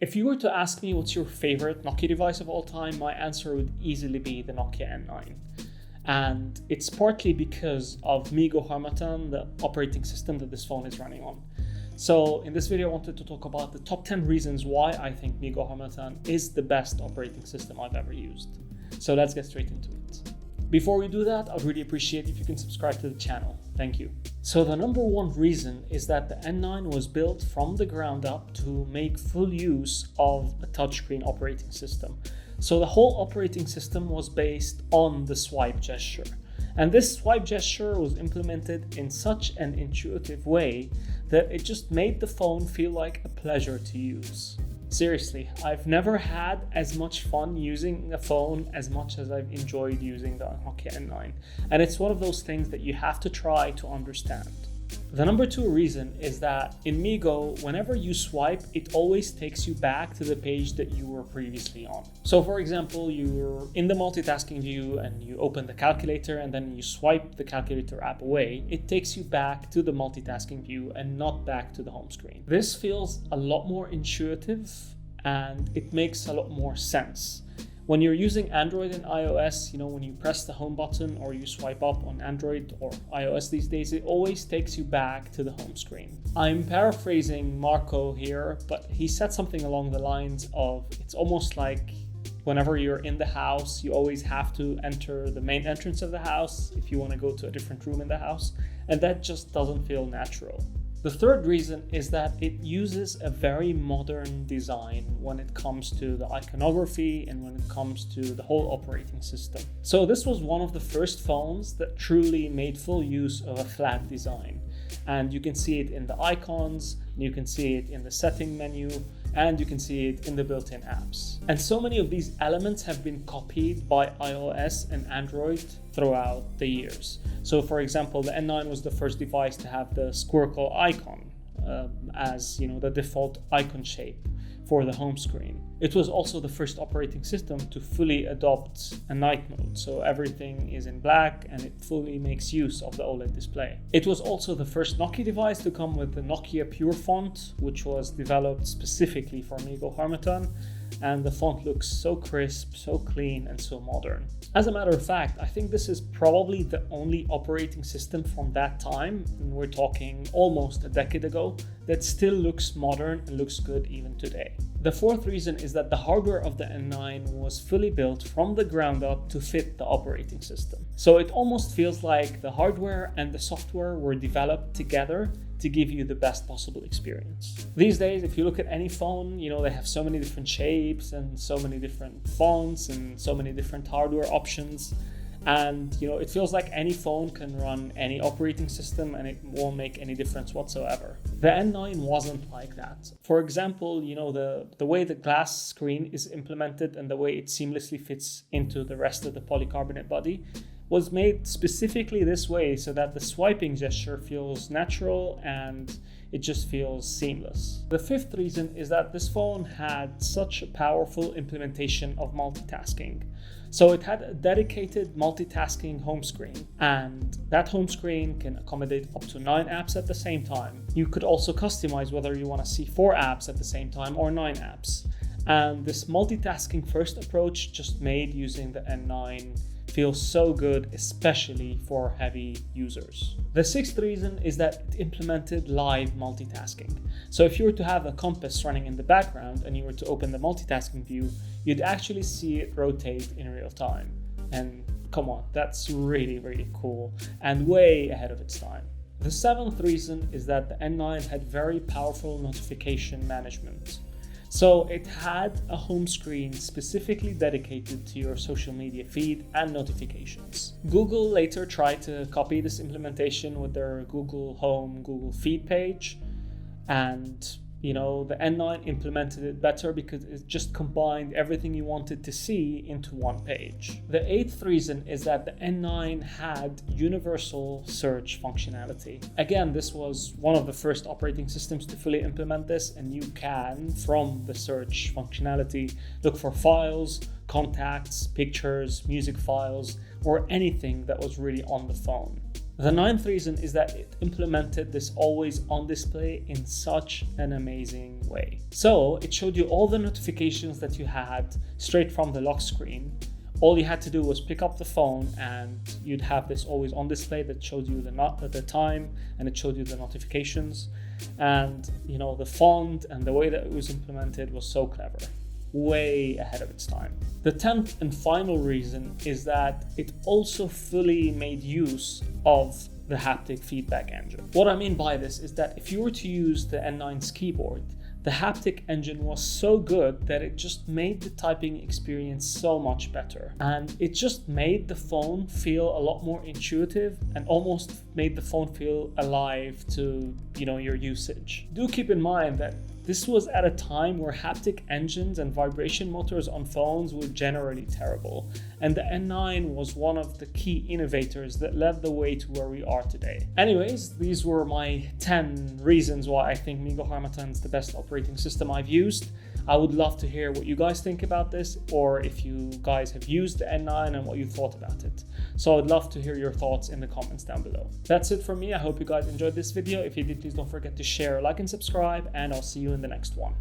If you were to ask me what's your favorite Nokia device of all time, my answer would easily be the Nokia N9. And it's partly because of Meego Harmattan, the operating system that this phone is running on. So in this video, I wanted to talk about the top 10 reasons why I think Meego Harmattan is the best operating system I've ever used. So let's get straight into it. Before we do that, I'd really appreciate if you can subscribe to the channel. Thank you. So the number one reason is that the N9 was built from the ground up to make full use of a touchscreen operating system. So the whole operating system was based on the swipe gesture. And this swipe gesture was implemented in such an intuitive way that it just made the phone feel like a pleasure to use. Seriously, I've never had as much fun using a phone as much as I've enjoyed using the Nokia N9. And it's one of those things that you have to try to understand. The number two reason is that in Meego, whenever you swipe, it always takes you back to the page that you were previously on. So for example, you're in the multitasking view and you open the calculator and then you swipe the calculator app away, it takes you back to the multitasking view and not back to the home screen. This feels a lot more intuitive and it makes a lot more sense. When you're using Android and iOS, when you press the home button or you swipe up on Android or iOS these days, it always takes you back to the home screen. I'm paraphrasing Marco here, but he said something along the lines of, it's almost like whenever you're in the house, you always have to enter the main entrance of the house if you want to go to a different room in the house, and that just doesn't feel natural. The third reason is that it uses a very modern design when it comes to the iconography and when it comes to the whole operating system. So this was one of the first phones that truly made full use of a flat design. And you can see it in the icons, you can see it in the setting menu, and you can see it in the built-in apps. And so many of these elements have been copied by iOS and Android throughout the years. So for example, the N9 was the first device to have the squircle icon as the default icon shape for the home screen. It was also the first operating system to fully adopt a night mode, so everything is in black and it fully makes use of the OLED display. It was also the first Nokia device to come with the Nokia Pure font, which was developed specifically for Meego Harmattan, and the font looks so crisp, so clean, and so modern. As a matter of fact, I think this is probably the only operating system from that time, and we're talking almost a decade ago, that still looks modern and looks good even today. The fourth reason is that the hardware of the N9 was fully built from the ground up to fit the operating system. So it almost feels like the hardware and the software were developed together to give you the best possible experience. These days, if you look at any phone, they have so many different shapes and so many different fonts and so many different hardware options. And it feels like any phone can run any operating system and it won't make any difference whatsoever. The N9 wasn't like that. For example, the way the glass screen is implemented and the way it seamlessly fits into the rest of the polycarbonate body was made specifically this way so that the swiping gesture feels natural and it just feels seamless. The fifth reason is that this phone had such a powerful implementation of multitasking. So it had a dedicated multitasking home screen, and that home screen can accommodate up to 9 apps at the same time. You could also customize whether you want to see 4 apps at the same time or 9 apps. And this multitasking first approach just made using the N9 feel so good, especially for heavy users. The sixth reason is that it implemented live multitasking. So if you were to have a compass running in the background and you were to open the multitasking view, you'd actually see it rotate in real time. And come on, that's really, really cool and way ahead of its time. The seventh reason is that the N9 had very powerful notification management. So it had a home screen specifically dedicated to your social media feed and notifications. Google later tried to copy this implementation with their Google Home, Google Feed page, and the N9 implemented it better because it just combined everything you wanted to see into one page. The eighth reason is that the N9 had universal search functionality. Again, this was one of the first operating systems to fully implement this, and you can, from the search functionality, look for files, contacts, pictures, music files, or anything that was really on the phone. The ninth reason is that it implemented this always on display in such an amazing way. So it showed you all the notifications that you had straight from the lock screen. All you had to do was pick up the phone and you'd have this always on display that showed you the time, and it showed you the notifications. And you know, the font and the way that it was implemented was so clever, way ahead of its time. The 10th and final reason is that it also fully made use of the haptic feedback engine. What I mean by this is that if you were to use the N9's keyboard, the haptic engine was so good that it just made the typing experience so much better. And it just made the phone feel a lot more intuitive and almost made the phone feel alive to, you know, your usage. Do keep in mind that this was at a time where haptic engines and vibration motors on phones were generally terrible, and the N9 was one of the key innovators that led the way to where we are today. Anyways, these were my 10 reasons why I think Meego Harmattan is the best operating system I've used. I would love to hear what you guys think about this, or if you guys have used the N9 and what you thought about it. So I'd love to hear your thoughts in the comments down below. That's it from me. I hope you guys enjoyed this video. If you did, please don't forget to share, like, and subscribe, and I'll see you in the next one.